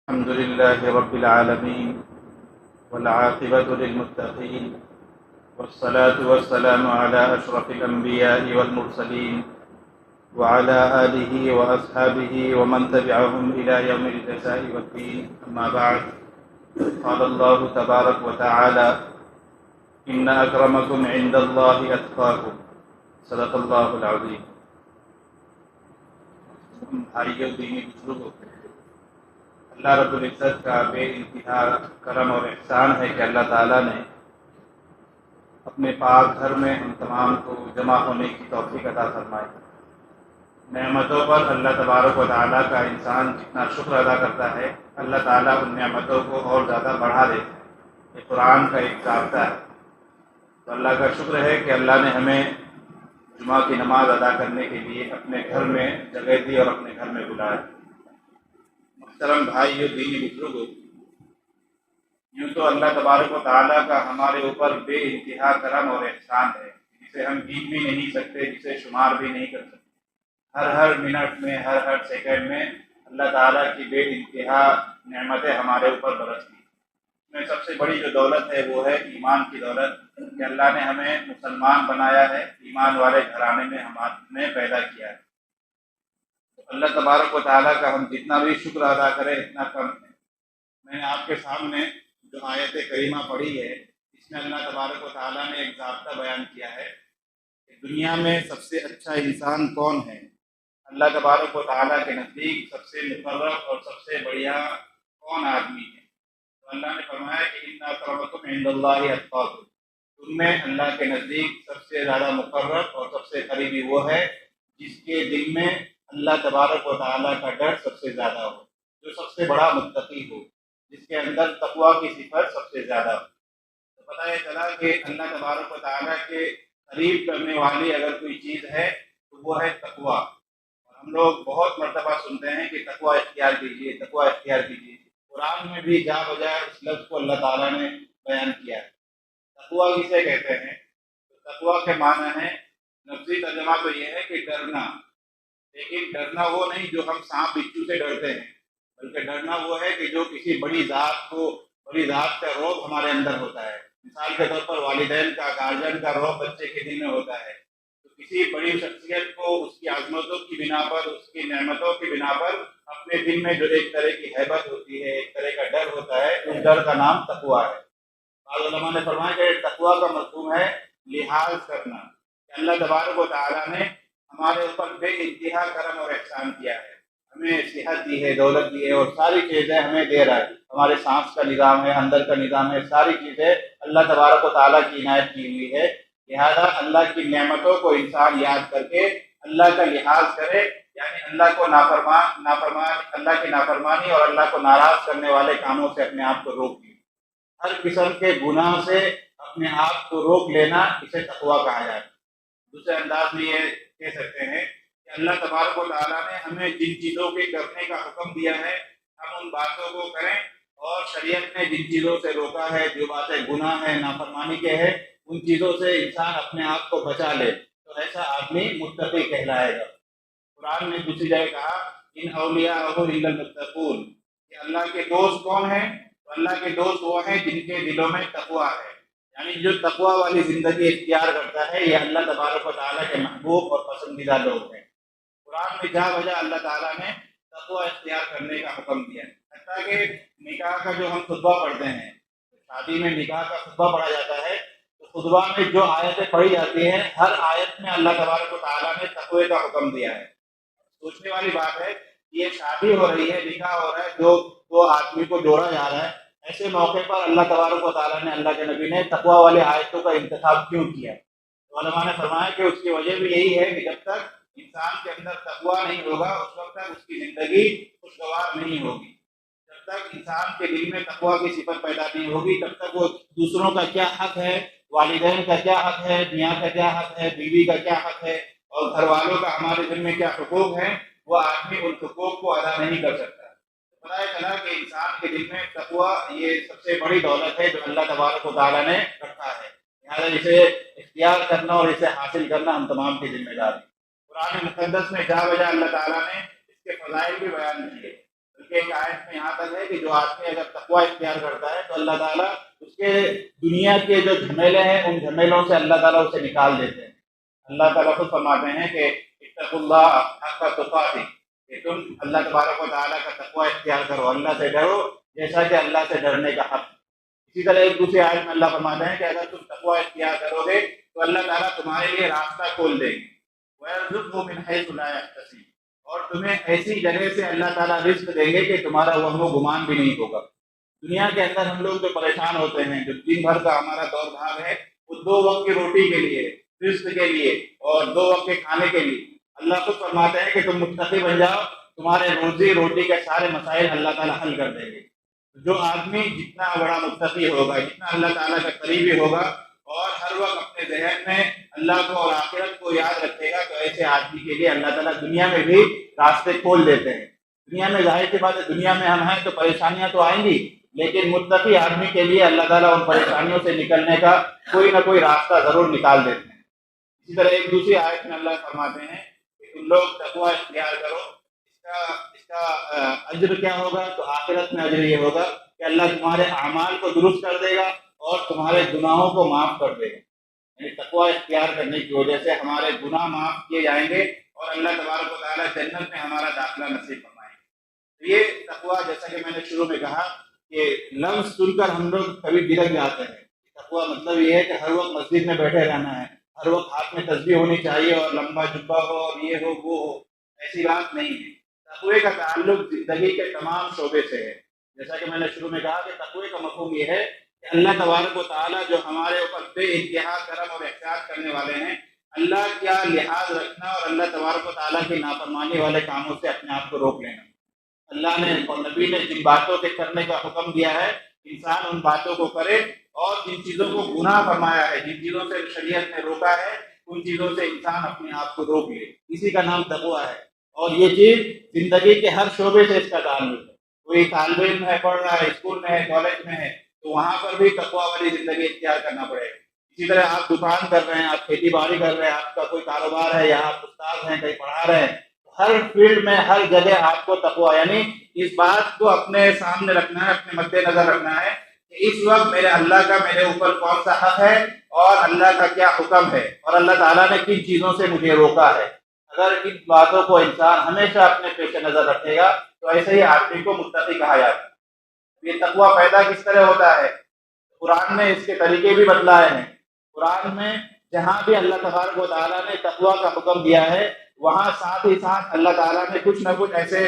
الحمد لله رب العالمين والعاقبة للمتقين والصلاة والسلام على أشرف الأنبياء والمرسلين وعلى آله وأصحابه ومن تبعهم إلى يوم الجزاء والدين. أما بعد، قال الله تبارك وتعالى: إن أكرمكم عند الله أتقاكم. صدق الله العظيم. بھائیوں، دینی بزرگوں، اللہ رب العزت کا بے انتہا کرم اور احسان ہے کہ اللہ تعالیٰ نے اپنے پاک گھر میں ہم تمام کو جمع ہونے کی توفیق عطا فرمائی. نعمتوں پر اللہ تبارک و تعالیٰ کا انسان جتنا شکر ادا کرتا ہے، اللہ تعالیٰ ان نعمتوں کو اور زیادہ بڑھا دیتا ہے. یہ قرآن کا ایک ضابطہ ہے. تو اللہ کا شکر ہے کہ اللہ نے ہمیں جمعہ کی نماز ادا کرنے کے لیے اپنے گھر میں جگہ دی اور اپنے گھر میں بلایا. محترم بھائیو، دینی بزرگوں، یوں تو اللہ تبارک و تعالیٰ کا ہمارے اوپر بے انتہا کرم اور احسان ہے، جسے ہم گن بھی نہیں سکتے، جسے شمار بھی نہیں کر سکتے. ہر منٹ میں، ہر سیکنڈ میں اللہ تعالیٰ کی بے انتہا نعمتیں ہمارے اوپر برستی. اس میں سب سے بڑی جو دولت ہے وہ ہے ایمان کی دولت، کہ اللہ نے ہمیں مسلمان بنایا ہے، ایمان والے گھرانے میں ہمیں پیدا کیا ہے. اللہ تبارک و تعالیٰ کا ہم جتنا بھی شکر ادا کریں اتنا کم ہے. میں نے آپ کے سامنے جو آیت کریمہ پڑھی ہے، اس میں اللہ تبارک و تعالیٰ نے ایک ضابطہ بیان کیا ہے کہ دنیا میں سب سے اچھا انسان کون ہے. اللہ تبارک و تعالیٰ کے نزدیک سب سے مقرب اور سب سے بڑھیا کون آدمی ہے. تو اللہ نے فرمایا کہ ان اکرمکم عند اللہ اتقاکم. تم میں اللہ کے نزدیک سب سے زیادہ مقرب اور سب سے قریبی وہ ہے جس کے دل میں اللہ تبارک و تعالیٰ کا ڈر سب سے زیادہ ہو، جو سب سے بڑا متقی ہو، جس کے اندر تقویٰ کی صفت سب سے زیادہ ہو. تو پتہ یہ چلا کہ اللہ تبارک و تعالیٰ کے قریب کرنے والی اگر کوئی چیز ہے تو وہ ہے تقویٰ. اور ہم لوگ بہت مرتبہ سنتے ہیں کہ تقویٰ اختیار کیجیے، تقویٰ اختیار کیجیے. قرآن میں بھی جا بجا اس لفظ کو اللہ تعالیٰ نے بیان کیا ہے. تقویٰ کسے کہتے ہیں؟ تو تقویٰ کے معنی ہے، لفظی ترجمہ تو یہ ہے کہ ڈرنا. لیکن ڈرنا وہ نہیں جو ہم سانپ بچھو سے ڈرتے ہیں، بلکہ ڈرنا وہ ہے کہ جو کسی بڑی ذات کا رعب ہمارے اندر ہوتا ہے. مثال کے طور پر والدین کا، گارجن کا رعب بچے کے دل میں ہوتا ہے. تو کسی بڑی شخصیت کو اس کی عظمتوں کی بنا پر، اس کی نعمتوں کی بنا پر اپنے دل میں جو ایک طرح کی ہیبت ہوتی ہے، ایک طرح کا ڈر ہوتا ہے، اس ڈر کا نام تقویٰ ہے. بعض علماء نے فرمایا کہ تقویٰ کا مفہوم ہے لحاظ کرنا، کہ اللہ تبارک و تعالیٰ نے ہمارے اوپر بے انتہا کرم اور احسان کیا ہے. ہمیں صحت دی ہے، دولت دی ہے، اور ساری چیزیں ہمیں دے رہا ہے. ہمارے سانس کا نظام ہے، اندر کا نظام ہے، ساری چیزیں اللہ تبارک و تعالیٰ کی عنایت کی ہوئی ہے. لہذا اللہ کی نعمتوں کو انسان یاد کر کے اللہ کا لحاظ کرے، یعنی اللہ کو اللہ کی نافرمانی اور اللہ کو ناراض کرنے والے کاموں سے اپنے آپ کو روک لے. ہر قسم کے گناہ سے اپنے آپ کو روک لینا، اسے تقویٰ کہا جاتا ہے. دوسرے انداز میں یہ کہہ سکتے ہیں کہ اللہ تبارک و تعالیٰ نے ہمیں جن چیزوں کے کرنے کا حکم دیا ہے ہم ان باتوں کو کریں، اور شریعت نے جن چیزوں سے روکا ہے، جو باتیں گناہ ہے، نافرمانی کے ہے، ان چیزوں سے انسان اپنے آپ کو بچا لے تو ایسا آدمی متقی کہلائے گا. قرآن نے دوسری جگہ کہا ان اولیاء الا المتقون، کہ اللہ کے دوست کون ہیں؟ تو اللہ کے دوست وہ ہیں جن کے دلوں میں تقویٰ ہے، یعنی جو تقویٰ والی زندگی اختیار کرتا ہے یہ اللہ تبارک و تعالیٰ کے محبوب اور پسندیدہ لوگ ہیں. قرآن میں جا بجا اللہ تعالیٰ نے تقویٰ اختیار کرنے کا حکم دیا ہے. حتیٰ کہ نکاح کا جو ہم خطبہ پڑھتے ہیں، شادی میں نکاح کا خطبہ پڑھا جاتا ہے، تو خطبہ میں جو آیتیں پڑھی جاتی ہیں ہر آیت میں اللہ تبارک و تعالیٰ نے تقوی کا حکم دیا ہے. سوچنے والی بات ہے کہ یہ شادی ہو رہی ہے، نکاح ہو رہا ہے، دو آدمی کو جوڑا جا رہا ہے، ایسے موقع پر اللہ تبارک و تعالیٰ نے، اللہ کے نبی نے تقویٰ والے آیتوں کا انتخاب کیوں کیا؟ تو علماء نے فرمایا کہ اس کی وجہ بھی یہی ہے کہ جب تک انسان کے اندر تقویٰ نہیں ہوگا اس وقت تک اس کی زندگی خوشگوار نہیں ہوگی. جب تک انسان کے دل میں تقویٰ کی صفت پیدا نہیں ہوگی تب تک وہ دوسروں کا کیا حق ہے، والدین کا کیا حق ہے، میاں کا کیا حق ہے، بیوی کا کیا حق ہے، اور گھر والوں کا ہمارے دل میں کیا حقوق ہیں، وہ آدمی ان حقوق کو ادا نہیں کر سکتا. پتہ چلا کہ انسان کے دل میں تقویٰ یہ سب سے بڑی دولت ہے جو اللہ تبارک و تعالیٰ نے رکھا ہے. لہٰذا اسے اختیار کرنا اور اسے حاصل کرنا ہم تمام کی ذمہ داری. قرآن مقدس میں جا بجا اللہ تعالیٰ نے اس کے فضائل بھی بیان کیے. بلکہ ایک آیت میں یہاں تک ہے کہ جو آدمی اگر تقوی اختیار کرتا ہے تو اللہ تعالیٰ اس کے دنیا کے جو جھمیلے ہیں ان جھمیلوں سے اللہ تعالیٰ اسے نکال دیتے ہیں۔ اللہ تعالیٰ خود فرماتے ہیں کہ اتقوا اللہ حق تقاته، کہ تم اللہ تبارک و تعالیٰ کا تقوی اختیار کرو، اللہ سے ڈرو جیسا کہ اللہ سے ڈرنے کا حق۔ اسی طرح ایک دوسری آیت میں اللہ فرماتے ہیں کہ اگر تم تقوی اختیار کرو گے تو اللہ تعالیٰ تمہارے لیے راستہ کھول دیں گے، وَيَرْزُقْهُ مِنْ حَيْثُ لَا يَحْتَسِبُ، اور تمہیں ایسی جگہ سے اللہ تعالیٰ رزق دیں گے کہ تمہارا وہم و گمان بھی نہیں ہوگا۔ دنیا کے اندر ہم لوگ جو پریشان ہوتے ہیں، جو دن بھر کا ہمارا دور بھاگ ہے، وہ 2 وقت کی روٹی کے لیے، رزق کے لیے اور 2 وقت کے کھانے کے لیے۔ اللہ خود فرماتے ہیں کہ تم متقی بن جاؤ، تمہارے روزی روٹی کے سارے مسائل اللہ تعالیٰ حل کر دیں گے۔ جو آدمی جتنا بڑا متقی ہوگا، جتنا اللہ تعالیٰ کا قریبی ہوگا اور ہر وقت اپنے ذہن میں اللہ کو اور آخرت کو یاد رکھے گا، تو ایسے آدمی کے لیے اللہ تعالیٰ دنیا میں بھی راستے کھول دیتے ہیں۔ دنیا میں ظاہر سی بات ہے، دنیا میں ہم ہیں تو پریشانیاں تو آئیں گی، لیکن متقی آدمی کے لیے اللہ تعالیٰ ان پریشانیوں سے نکلنے کا کوئی نہ کوئی راستہ ضرور نکال دیتے ہیں۔ اسی طرح ایک دوسری آیت میں اللہ فرماتے ہیں کہ تم لوگ تقوی اختیار کرو، اس کا اجر کیا ہوگا؟ تو آخرت میں اجر یہ ہوگا کہ اللہ تمہارے اعمال کو درست کر دے گا اور تمہارے گناہوں کو معاف کر دے گا۔ یعنی تقوی اختیار کرنے کی وجہ سے ہمارے گناہ معاف کیے جائیں گے اور اللہ تبارک و تعالیٰ جنت میں ہمارا داخلہ نصیب فرمائیں گے۔ تو یہ تقوی، جیسا کہ میں نے شروع میں کہا کہ لفظ سن کر ہم لوگ کبھی بھڑک جاتے ہیں۔ تقوی مطلب یہ ہے کہ ہر وقت مسجد میں بیٹھے رہنا ہے، ہر وقت ہاتھ میں تسبیح ہونی چاہیے اور لمبا جبہ ہو اور یہ ہو وہ ہو، ایسی بات نہیں ہے۔ تقوی کا تعلق زندگی کے تمام شعبے سے ہے۔ جیسا کہ میں نے شروع میں کہا کہ تقوی کا مفہوم یہ ہے کہ اللہ تبارک و تعالیٰ جو ہمارے اوپر بے انتہا کرم اور احسان کرنے والے ہیں، اللہ کا لحاظ رکھنا اور اللہ تبارک و تعالیٰ کی نافرمانی والے کاموں سے اپنے آپ کو روک لینا۔ اللہ نے اور نبی نے جن باتوں کے کرنے کا حکم دیا ہے، انسان ان باتوں کو کرے، اور جن چیزوں کو گناہ فرمایا ہے، جن چیزوں سے شریعت نے روکا ہے، ان چیزوں سے انسان اپنے آپ کو روک لے، اسی کا نام تقوی ہے۔ اور یہ چیز زندگی کے ہر شعبے سے اس کا تعلق ہے۔ کوئی طالب علم ہے، پڑھ رہا ہے، اسکول میں ہے، کالج میں ہے، تو وہاں پر بھی تقوی والی زندگی اختیار کرنا پڑے گا۔ اسی طرح آپ دکان کر رہے ہیں، آپ کھیتی باڑی کر رہے ہیں، آپ کا کوئی کاروبار ہے یا آپ استاد ہیں، کہیں پڑھا رہے ہیں، ہر فیلڈ میں ہر جگہ آپ کو تقوی، یعنی اس بات کو اپنے سامنے رکھنا ہے، اپنے مد نظر رکھنا ہے کہ اس وقت میرے اللہ کا میرے اوپر کون سا حق ہے اور اللہ کا کیا حکم ہے اور اللہ تعالیٰ نے کن چیزوں سے مجھے روکا ہے۔ اگر ان باتوں کو انسان ہمیشہ اپنے پیش نظر رکھے گا تو ایسے ہی آدمی کو متقی کہا جاتا ہے۔ یہ تقوی پیدا کس طرح ہوتا ہے؟ قرآن نے اس کے طریقے بھی بتلائے ہیں۔ قرآن میں جہاں بھی اللہ تبارک و تعالیٰ نے تقوی کا حکم دیا ہے، وہاں ساتھ ہی ساتھ اللہ تعالیٰ نے کچھ نہ کچھ ایسے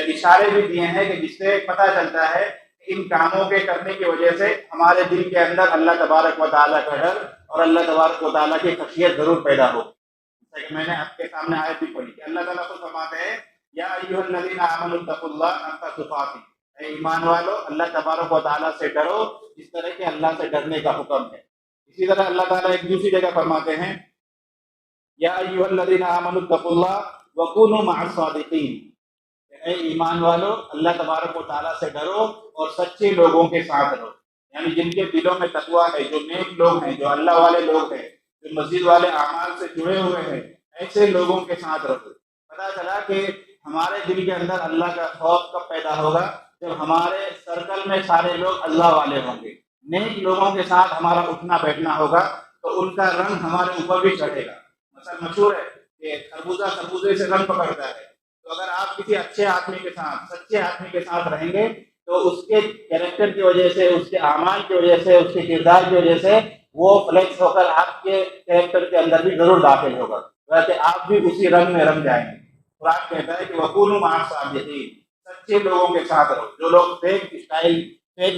اشارے بھی دیے ہیں کہ جس سے پتہ چلتا ہے کہ ان کاموں کے کرنے کی وجہ سے ہمارے دل کے اندر اللہ تبارک و تعالیٰ کا ڈر اور اللہ تبارک و تعالیٰ کی خشیت ضرور پیدا ہو۔ جیسا کہ میں نے آپ کے سامنے آیت بھی پڑھی کہ اللہ تعالیٰ کو فرماتے ہیں یا ایھا الذین آمنوا اتقوا اللہ حق تقاته، اے ایمان والو اللہ تبارک و تعالیٰ سے ڈرو جس طرح کہ اللہ سے ڈرنے کا حکم ہے۔ اسی طرح اللہ تعالیٰ ایک دوسری جگہ فرماتے ہیں یا ایھا الذین آمنوا اتقوا اللہ وکونوا مع الصادقین، اے ایمان والو اللہ تبارک و تعالیٰ سے ڈرو اور سچے لوگوں کے ساتھ رہو، یعنی جن کے دلوں میں تقویٰ ہے، جو نیک لوگ ہیں، جو اللہ والے لوگ ہیں، جو مسجد والے اعمال سے جڑے ہوئے ہیں، ایسے لوگوں کے ساتھ رہو۔ پتہ چلا کہ ہمارے دل کے اندر اللہ کا خوف کب پیدا ہوگا؟ جب ہمارے سرکل میں سارے لوگ اللہ والے ہوں گے، نیک لوگوں کے ساتھ ہمارا اٹھنا بیٹھنا ہوگا تو ان کا رنگ ہمارے اوپر بھی چڑھے گا۔ مثلا مشہور ہے کہ خربوزہ خربوزے سے رنگ پکڑتا ہے، تو اگر آپ کسی اچھے آدمی کے ساتھ، سچے آدمی کے ساتھ رہیں گے تو اس کے کیریکٹر کی وجہ سے، اس کے اعمال کی وجہ سے، اس کے کردار کی وجہ سے وہ فلیکس ہو کر آپ کے کیریکٹر کے اندر بھی ضرور داخل ہوگا، ویسے آپ بھی اسی رنگ میں رنگ جائیں گے۔ قرآن کہتا ہے کہ وَكُونُوا مَعَ الصَّادِقِينَ، سچے لوگوں کے ساتھ رہو۔ جو لوگ فیک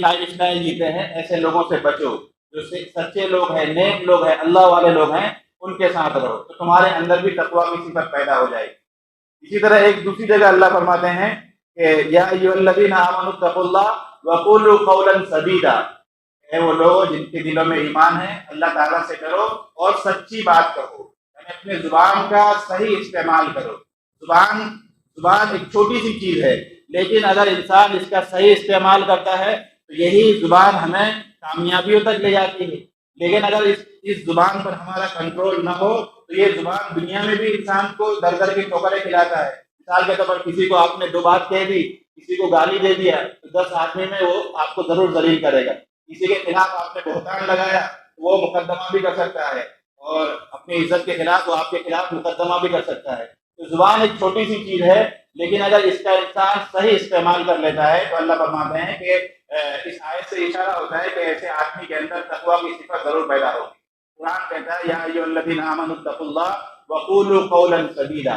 لائف اسٹائل جیتے ہیں ایسے لوگوں سے بچو۔ جو سچے لوگ ہیں، نیک لوگ ہیں، اللہ والے لوگ ہیں، ان کے ساتھ رہو تو تمہارے اندر بھی تقویٰ کی صفت پیدا ہو جائے گی۔ اسی طرح ایک دوسری جگہ اللہ فرماتے ہیں کہ یا ایھا الذین آمنوا اتقوا اللہ وقولوا قولا سدیدا، اے وہ لوگ جن کے دلوں میں ایمان ہے، اللہ تعالیٰ سے ڈرو اور سچی بات کہو، یعنی اپنے زبان کا صحیح استعمال کرو۔ زبان ایک چھوٹی سی چیز ہے، لیکن اگر انسان اس کا صحیح استعمال کرتا ہے تو یہی زبان ہمیں کامیابیوں تک لے جاتی ہے۔ لیکن اگر اس زبان پر ہمارا کنٹرول نہ ہو تو یہ زبان دنیا میں بھی انسان کو در در کی ٹھوکریں کھلاتا ہے۔ مثال کے طور پر کسی کو آپ نے 2 بات کہہ دی کسی کو گالی دے دیا تو 10 آدمی میں وہ آپ کو ضرور ذلیل کرے گا. کسی کے خلاف آپ نے بہتان لگایا وہ مقدمہ بھی کر سکتا ہے، اور اپنی عزت کے خلاف وہ آپ کے خلاف مقدمہ بھی کر سکتا ہے. تو زبان ایک چھوٹی سی چیز ہے، لیکن اگر اس کا انسان صحیح استعمال کر لیتا ہے تو اللہ فرماتے ہیں کہ اس آیت سے اشارہ ہوتا ہے کہ ایسے آدمی کے اندر تقویٰ کی صفت ضرور پیدا ہوگی. قرآن کہتا ہے یا ایھا الذین آمنوا اتقوا اللہ وقولوا قولا سدیدا.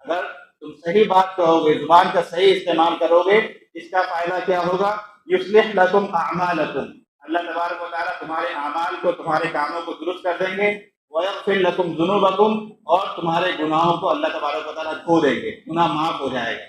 اگر تم صحیح بات کہو گے، زبان کا صحیح استعمال کرو گے، اس کا فائدہ کیا ہوگا؟ یصلح لکم اعمالکم، اللہ تبارک و تعالیٰ تمہارے اعمال کو، تمہارے کاموں کو درست کر دیں گے. ویغفر لکم ذنوبکم، اور تمہارے گناہوں کو اللہ تبارک و تعالیٰ دھو دیں گے، گناہ معاف ہو جائے گا.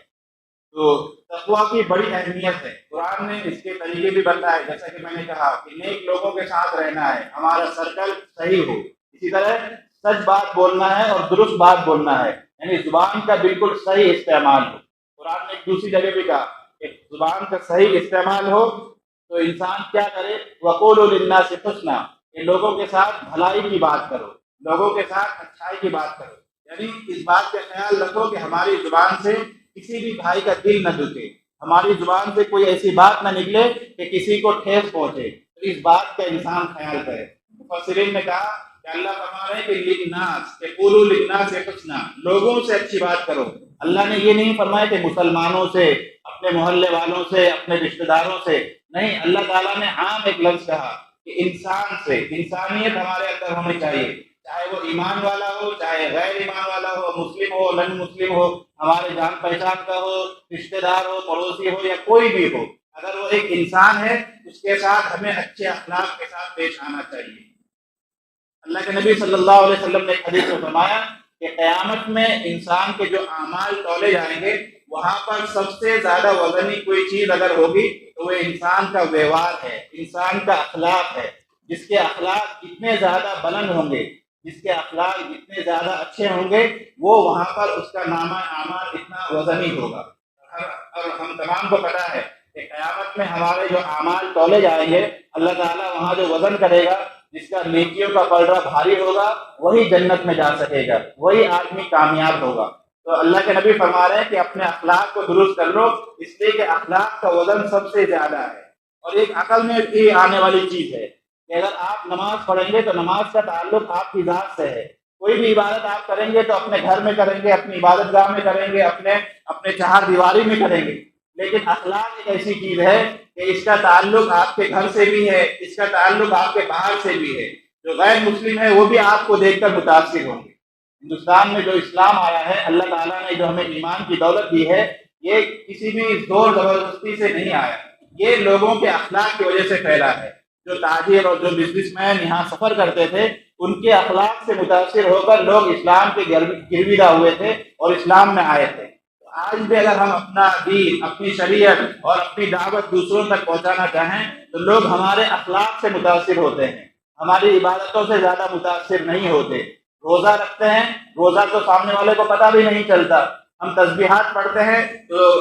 تو تقویٰ کی بڑی اہمیت ہے. قرآن نے اس کے طریقے بھی بتائے، جیسا کہ میں نے کہا کہ نیک لوگوں کے ساتھ رہنا ہے، ہمارا سرکل صحیح ہو. اسی طرح سچ بات بولنا ہے اور درست بات بولنا ہے، یعنی زبان کا بالکل صحیح استعمال ہو. قرآن نے ایک دوسری جگہ بھی کہا کہ زبان کا صحیح استعمال ہو تو انسان کیا کرے؟ وقولوا للناس حسنا، کہ لوگوں کے ساتھ بھلائی کی بات کرو، لوگوں کے ساتھ اچھائی کی بات کرو. یعنی اس بات کا خیال رکھو کہ ہماری زبان سے کسی بھی بھائی کا دل نہ دکھے، ہماری زبان سے کوئی ایسی بات نہ نکلے کہ کسی کو ٹھیس پہنچے. تو اس بات کا انسان خیال کرے. مفسرین نے کہا کہ اللہ فرما رہے ہیں کہ للناس، کہ قولوا للناس حسنا، لوگوں سے اچھی بات کرو. اللہ نے یہ نہیں فرمایا کہ مسلمانوں سے، اپنے محلے والوں سے، اپنے رشتہ داروں سے، نہیں، اللہ تعالیٰ نے عام ایک لفظ کہا کہ انسان سے. انسانیت ہمارے اندر ہونی چاہیے، چاہے وہ ایمان والا ہو، چاہے غیر ایمان والا ہو، مسلم ہو، نن مسلم ہو، ہمارے جان پہچان کا ہو، رشتہ دار ہو، پڑوسی ہو، یا کوئی بھی ہو. اگر وہ ایک انسان ہے اس کے ساتھ ہمیں اچھے اخلاق کے ساتھ پیش آنا چاہیے. اللہ کے نبی صلی اللہ علیہ وسلم نے ایک حدیث میں فرمایا کہ قیامت میں انسان کے جو اعمال تولے جائیں گے، وہاں پر سب سے زیادہ وزنی کوئی چیز اگر ہوگی تو وہ انسان کا ویوہار ہے، انسان کا اخلاق ہے. جس کے اخلاق جتنے زیادہ بلند ہوں گے، جس کے اخلاق جتنے زیادہ اچھے ہوں گے، وہ وہاں پر اس کا نامہ اعمال اتنا وزنی ہوگا. اور ہم تمام کو پتہ ہے کہ قیامت میں ہمارے جو اعمال تولے جائیں گے، اللہ تعالیٰ وہاں جو وزن کرے گا، جس کا نیکیوں کا پلڑا بھاری ہوگا، وہی جنت میں جا سکے گا، وہی آدمی کامیاب ہوگا. تو اللہ کے نبی فرما رہے ہیں کہ اپنے اخلاق کو درست کر لو، اس لیے کہ اخلاق کا وزن سب سے زیادہ ہے. اور ایک عقل میں یہ آنے والی چیز ہے کہ اگر آپ نماز پڑھیں گے تو نماز کا تعلق آپ کی ذات سے ہے. کوئی بھی عبادت آپ کریں گے تو اپنے گھر میں کریں گے، اپنی عبادت گاہ میں کریں گے، اپنے چہار دیواری میں کریں گے. لیکن اخلاق ایک ایسی چیز ہے کہ اس کا تعلق آپ کے گھر سے بھی ہے، اس کا تعلق آپ کے باہر سے بھی ہے. جو غیر مسلم ہے وہ بھی آپ کو دیکھ کر متاثر ہوں گے. ہندوستان میں جو اسلام آیا ہے، اللہ تعالیٰ نے جو ہمیں ایمان کی دولت دی ہے، یہ کسی بھی زور زبردستی سے نہیں آیا، یہ لوگوں کے اخلاق کی وجہ سے پھیلا ہے. جو تاجر اور جو بزنس مین یہاں سفر کرتے تھے، ان کے اخلاق سے متاثر ہو کر لوگ اسلام کے گرویدہ ہوئے تھے اور اسلام میں آئے تھے. آج بھی اگر ہم اپنا دین، اپنی شریعت اور اپنی دعوت دوسروں تک پہنچانا چاہیں تو لوگ ہمارے اخلاق سے متاثر ہوتے ہیں، ہماری عبادتوں سے زیادہ متاثر نہیں ہوتے. روزہ رکھتے ہیں، روزہ تو سامنے والے کو پتہ بھی نہیں چلتا. ہم تسبیحات پڑھتے ہیں تو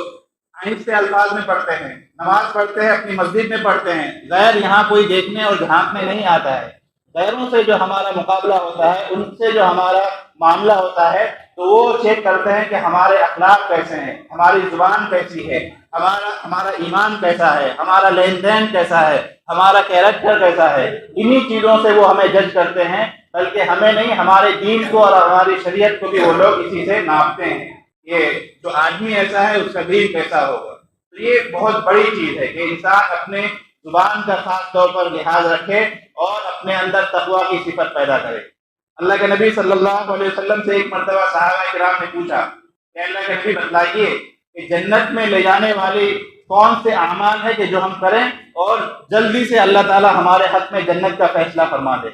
آہستہ الفاظ میں پڑھتے ہیں، نماز پڑھتے ہیں اپنی مسجد میں پڑھتے ہیں، غیر یہاں کوئی دیکھنے اور جھانکنے نہیں آتا ہے. غیروں سے جو ہمارا مقابلہ ہوتا ہے، ان سے جو ہمارا معاملہ ہوتا ہے، تو وہ چیک کرتے ہیں کہ ہمارے اخلاق کیسے ہیں، ہماری زبان کیسی ہے، ہمارا ایمان کیسا ہے، ہمارا لین دین کیسا ہے، ہمارا کیریکٹر کیسا ہے. انہی چیزوں سے وہ ہمیں جج کرتے ہیں، بلکہ ہمیں نہیں، ہمارے دین کو اور ہماری شریعت کو بھی وہ لوگ اسی سے ناپتے ہیں. یہ جو آدمی ایسا ہے اس کا دین کیسا ہوگا. تو یہ بہت بڑی چیز ہے کہ انسان اپنے زبان کا خاص طور پر لحاظ رکھے اور اپنے اندر تقویٰ کی صفت پیدا کرے. اللہ کے نبی صلی اللہ علیہ وسلم سے ایک مرتبہ صحابہ کرام نے پوچھا کہ اللہ کے نبی بتلائیے کہ جنت میں لے جانے والی کون سے اعمال ہے کہ جو ہم کریں اور جلدی سے اللہ تعالیٰ ہمارے حق میں جنت کا فیصلہ فرما دے.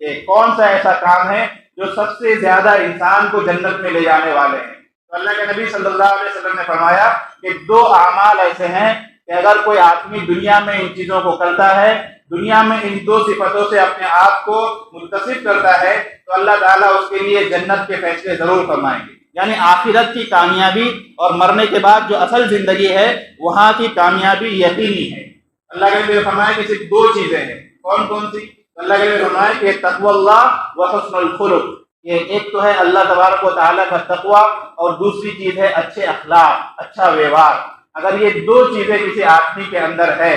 کہ کون سا ایسا کام ہے جو سب سے زیادہ انسان کو جنت میں لے جانے والے ہیں. تو اللہ کے نبی صلی اللہ علیہ وسلم نے فرمایا کہ 2 اعمال ایسے ہیں کہ اگر کوئی آدمی دنیا میں ان چیزوں کو کرتا ہے، دنیا میں ان 2 صفتوں سے اپنے آپ کو متصف کرتا ہے، تو اللہ تعالیٰ اس کے لیے جنت کے فیصلے ضرور فرمائیں گے. یعنی آخرت کی کامیابی اور مرنے کے بعد جو اصل زندگی ہے وہاں کی کامیابی یقینی ہے. اللہ کے نبی نے فرمایا کہ صرف 2 چیزیں ہیں. کون کون سی؟ اللہ کے نبی نے فرمایا کہ تقوی اللہ و حسن الخلق. یہ ایک تو ہے اللہ تبارک و تعالیٰ کا تقوی، اور دوسری چیز ہے اچھے اخلاق، اچھا ویوہار. اگر یہ دو چیزیں کسی آدمی کے اندر ہے،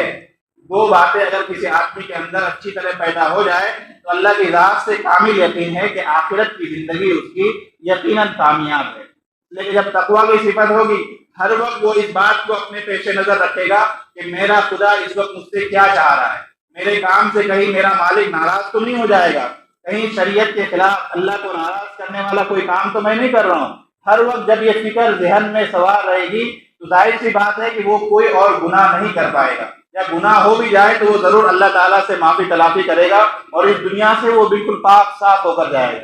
دو باتیں اگر کسی آدمی کے اندر اچھی طرح پیدا ہو جائے تو اللہ کی ذات سے کامل یقین ہے کہ آخرت کی زندگی اس کی یقیناً کامیاب ہے۔ لیکن جب تقویٰ کی صفت ہوگی، ہر وقت وہ اس بات کو اپنے پیش نظر رکھے گا کہ میرا خدا اس وقت مجھ سے کیا چاہ رہا ہے، میرے کام سے کہیں میرا مالک ناراض تو نہیں ہو جائے گا، کہیں شریعت کے خلاف اللہ کو ناراض کرنے والا کوئی کام تو میں نہیں کر رہا ہوں۔ ہر وقت جب یہ فکر ذہن میں سوار رہے گی تو ظاہر سی بات ہے کہ وہ کوئی اور گناہ نہیں کر پائے گا، یا گناہ ہو بھی جائے تو وہ ضرور اللہ تعالیٰ سے معافی تلافی کرے گا اور اس دنیا سے وہ بالکل پاک صاف ہو کر جائے گا۔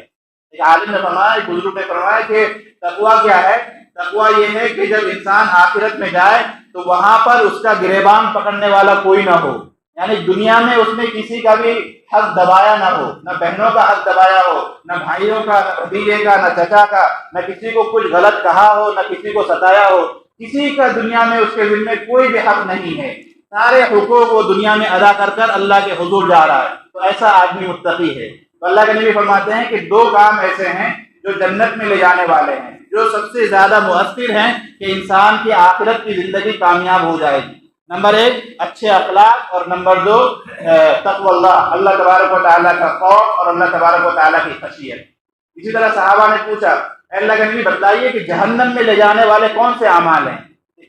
ایک عالم نے فرمایا، ایک بزرگ نے فرمایا کہ تقویٰ کیا ہے؟ تقویٰ یہ ہے کہ جب انسان آخرت میں جائے تو وہاں پر اس کا گریبان پکڑنے والا کوئی نہ ہو، یعنی دنیا میں اس نے کسی کا بھی حق دبایا نہ ہو، نہ بہنوں کا حق دبایا ہو، نہ بھائیوں کا، نہ بھتیجے کا، نہ چچا کا، نہ کسی کو کچھ غلط کہا ہو، نہ کسی کو ستایا ہو، کسی کا دنیا میں اس کے ذمہ کوئی بھی حق نہیں ہے، سارے حقوق وہ دنیا میں ادا کر کر اللہ کے حضور جا رہا ہے، تو ایسا آدمی متقی ہے۔ تو اللہ کے نبی فرماتے ہیں کہ دو کام ایسے ہیں جو جنت میں لے جانے والے ہیں، جو سب سے زیادہ مؤثر ہیں کہ انسان کی آخرت کی زندگی کامیاب ہو جائے گی۔ نمبر 1 اچھے اخلاق، اور نمبر 2 تقوی اللہ، اللہ تبارک و تعالیٰ کا خوف اور اللہ تبارک و تعالیٰ کی خشیت۔ اسی طرح صحابہ نے پوچھا، اے اللہ کے نبی بتائیے کہ جہنم میں لے جانے والے کون سے اعمال ہیں،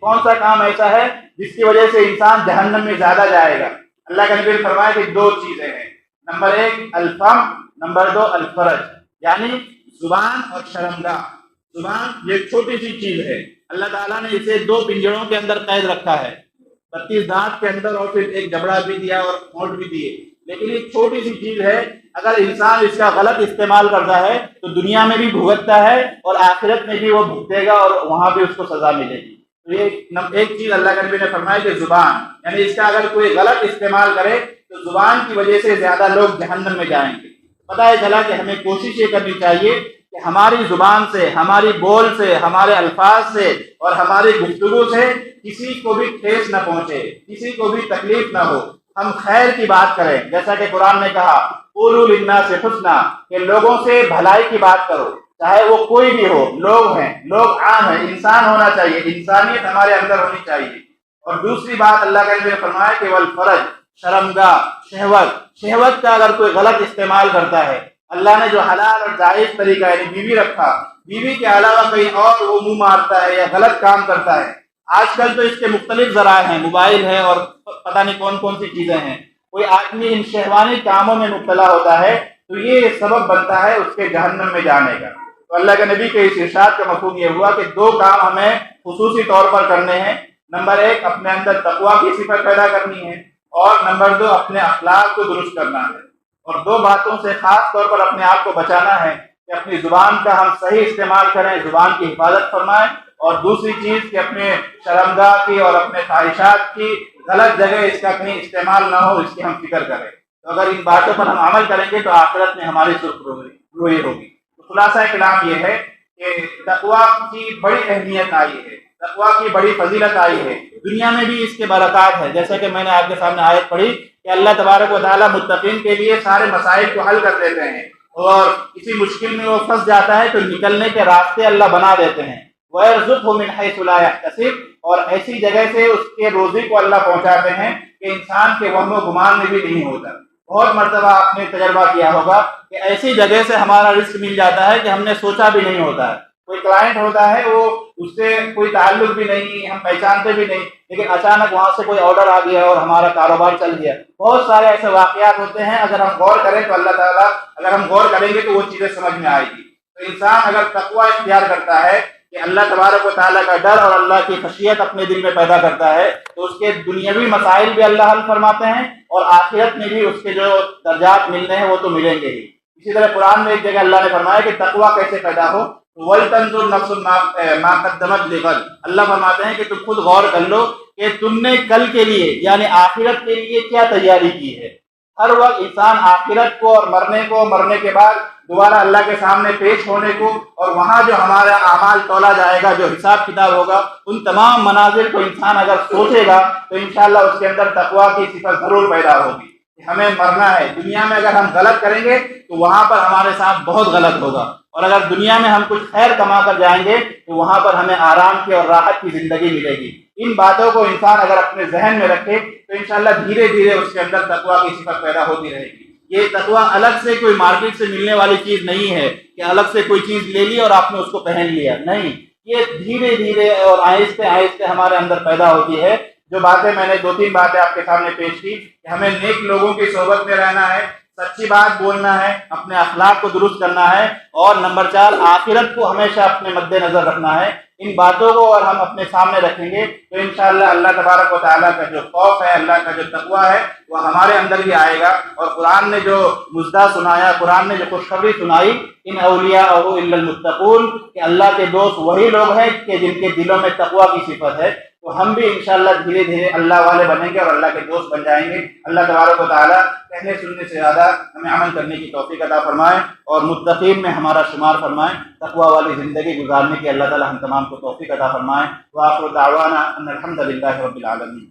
کون سا کام ایسا ہے جس کی وجہ سے انسان جہنم میں زیادہ جائے گا؟ اللہ کے نبی نے فرمایا کہ 2 چیزیں ہیں، نمبر 1 الفم، نمبر 2 الفرج، یعنی زبان اور شرمگاہ۔ زبان یہ چھوٹی سی چیز ہے، اللہ تعالیٰ نے اسے 2 پنجروں کے اندر قید رکھا ہے، 32 دانت کے اندر، اور پھر ایک جبڑا بھی دیا اور ہونٹ بھی دیے، لیکن یہ چھوٹی سی چیز ہے، اگر انسان اس کا غلط استعمال کرتا ہے تو دنیا میں بھی بھگتتا ہے اور آخرت میں بھی وہ بھگتے گا اور وہاں بھی اس کو سزا ملے گی۔ تو یہ ایک چیز اللہ کے نبی نے فرمایا کہ زبان، یعنی اس کا اگر کوئی غلط استعمال کرے تو زبان کی وجہ سے زیادہ لوگ جہنم میں جائیں گے۔ پتہ ہے چلا کہ ہمیں کوشش یہ کرنی چاہیے کہ ہماری زبان سے، ہماری بول سے، ہمارے الفاظ سے اور ہماری گفتگو سے کسی کو بھی ٹھیس نہ پہنچے، کسی کو بھی تکلیف نہ ہو، ہم خیر کی بات کریں، جیسا کہ قرآن نے کہا قولوا للناس حسنا، کہ لوگوں سے بھلائی کی بات کرو، چاہے وہ کوئی بھی ہو، لوگ ہیں، لوگ عام ہیں، انسان ہونا چاہیے، انسانیت ہمارے اندر ہونی چاہیے۔ اور دوسری بات اللہ کے نبی نے فرمایا کہ والفرج، شرمگاہ، شہوت کا اگر کوئی غلط استعمال کرتا ہے، اللہ نے جو حلال اور جائز طریقہ یعنی بیوی رکھا، بیوی کے علاوہ کہیں اور وہ منہ مارتا ہے یا غلط کام کرتا ہے۔ آج کل تو اس کے مختلف ذرائع ہیں، موبائل ہے اور پتہ نہیں کون کون سی چیزیں ہیں، کوئی آدمی ان شہوانی کاموں میں مبتلا ہوتا ہے تو یہ سبب بنتا ہے اس کے جہنم میں جانے کا۔ تو اللہ کے نبی کے اس ارشاد کا مفہوم یہ ہوا کہ 2 کام ہمیں خصوصی طور پر کرنے ہیں، نمبر 1 اپنے اندر تقویٰ کی صفت پیدا کرنی ہے، اور نمبر 2 اپنے اخلاق کو درست کرنا ہے، اور 2 باتوں سے خاص طور پر اپنے آپ کو بچانا ہے کہ اپنی زبان کا ہم صحیح استعمال کریں، زبان کی حفاظت فرمائیں، اور دوسری چیز کہ اپنے شرمگاہ کی اور اپنے خواہشات کی غلط جگہ اس کا کہیں استعمال نہ ہو، اس کی ہم فکر کریں۔ تو اگر ان باتوں پر ہم عمل کریں گے تو آخرت میں ہماری سرخ روئی ہوگی۔ تو خلاصہ کلام یہ ہے کہ تقویٰ کی بڑی اہمیت آئی ہے، تقویٰ کی بڑی فضیلت آئی ہے، دنیا میں بھی اس کے برکات ہے، جیسا کہ میں نے آپ کے سامنے آیت پڑھی کہ اللہ تبارک و تعالیٰ متقین کے لیے سارے مسائل کو حل کر دیتے ہیں، اور کسی مشکل میں وہ پھنس جاتا ہے تو نکلنے کے راستے اللہ بنا دیتے ہیں، وَيَرْزُقْهُ مِنْ حَيْثُ لَا يَحْتَسِبُ، اور ایسی جگہ سے اس کے روزی کو اللہ پہنچاتے ہیں کہ انسان کے وہم و گمان میں بھی نہیں ہوتا۔ بہت مرتبہ آپ نے تجربہ کیا ہوگا کہ ایسی جگہ سے ہمارا رزق مل جاتا ہے کہ ہم نے سوچا بھی نہیں ہوتا ہے، کوئی کلائنٹ ہوتا ہے، وہ اس سے کوئی تعلق بھی نہیں، ہم پہچانتے بھی نہیں، لیکن اچانک وہاں سے کوئی آرڈر آ گیا اور ہمارا کاروبار چل گیا۔ بہت سارے ایسے واقعات ہوتے ہیں، اگر ہم غور کریں تو اللہ تعالیٰ، اگر ہم غور کریں گے تو وہ چیزیں سمجھ میں آئے گی۔ تو انسان اگر تقویٰ اختیار کرتا ہے کہ اللہ تبارک و تعالیٰ کا ڈر اور اللہ کی خشیت اپنے دل میں پیدا کرتا ہے، تو اس کے دنیاوی مسائل بھی اللہ حل فرماتے ہیں، اور آخرت میں بھی اس کے جو درجات ملنے ہیں وہ تو ملیں گے ہی۔ اسی طرح قرآن میں ایک جگہ اللہ نے فرمایا کہ تقویٰ کیسے پیدا ہو، وَلْتَنْظُرْ نَفْسٌ مَا قَدَّمَتْ لِغَدٍ، اللہ فرماتے ہیں کہ تم خود غور کر لو کہ تم نے کل کے لیے یعنی آخرت کے لیے کیا تیاری کی ہے۔ ہر وقت انسان آخرت کو اور مرنے کے بعد دوبارہ اللہ کے سامنے پیش ہونے کو، اور وہاں جو ہمارا اعمال تولا جائے گا، جو حساب کتاب ہوگا، ان تمام مناظر کو انسان اگر سوچے گا تو انشاءاللہ اس کے اندر تقویٰ کی صفت ضرور پیدا ہوگی۔ کہ ہمیں مرنا ہے، دنیا میں اگر ہم غلط کریں گے تو وہاں پر ہمارے ساتھ بہت غلط ہوگا، اور اگر دنیا میں ہم کچھ خیر کما کر جائیں گے تو وہاں پر ہمیں آرام کی اور راحت کی زندگی ملے گی۔ ان باتوں کو انسان اگر اپنے ذہن میں رکھے تو انشاءاللہ دھیرے دھیرے اس کے اندر تقویٰ کی صفت پیدا ہوتی رہے گی۔ یہ تقویٰ الگ سے کوئی مارکیٹ سے ملنے والی چیز نہیں ہے کہ الگ سے کوئی چیز لے لی اور آپ نے اس کو پہن لیا، نہیں، یہ دھیرے دھیرے اور آہستہ آہستہ ہمارے اندر پیدا ہوتی ہے۔ جو باتیں میں نے 2-3 باتیں آپ کے سامنے پیش کی کہ ہمیں نیک لوگوں کی صحبت میں رہنا ہے، سچی بات بولنا ہے، اپنے اخلاق کو درست کرنا ہے، اور نمبر 4 آخرت کو ہمیشہ اپنے مد نظر رکھنا ہے۔ ان باتوں کو اگر ہم اپنے سامنے رکھیں گے تو انشاءاللہ اللہ تبارک و تعالیٰ کا جو خوف ہے، اللہ کا جو تقویٰ ہے وہ ہمارے اندر بھی آئے گا۔ اور قرآن نے جو مژدہ سنایا، قرآن نے جو خوشخبری سنائی، ان اولیاء الا المتقون، کہ اللہ کے دوست وہی لوگ ہیں کہ جن کے دلوں میں تقویٰ کی صفت ہے، تو ہم بھی انشاءاللہ دھیرے دھیرے اللہ والے بنیں گے اور اللہ کے دوست بن جائیں گے۔ اللہ تبارک و تعالیٰ کہنے سننے سے زیادہ ہمیں عمل کرنے کی توفیق عطا فرمائے اور متقین میں ہمارا شمار فرمائے، تقویٰ والی زندگی گزارنے کی اللہ تعالیٰ ہم تمام کو توفیق عطا فرمائے۔ وآخر دعوانا ان الحمد للہ رب العالمین۔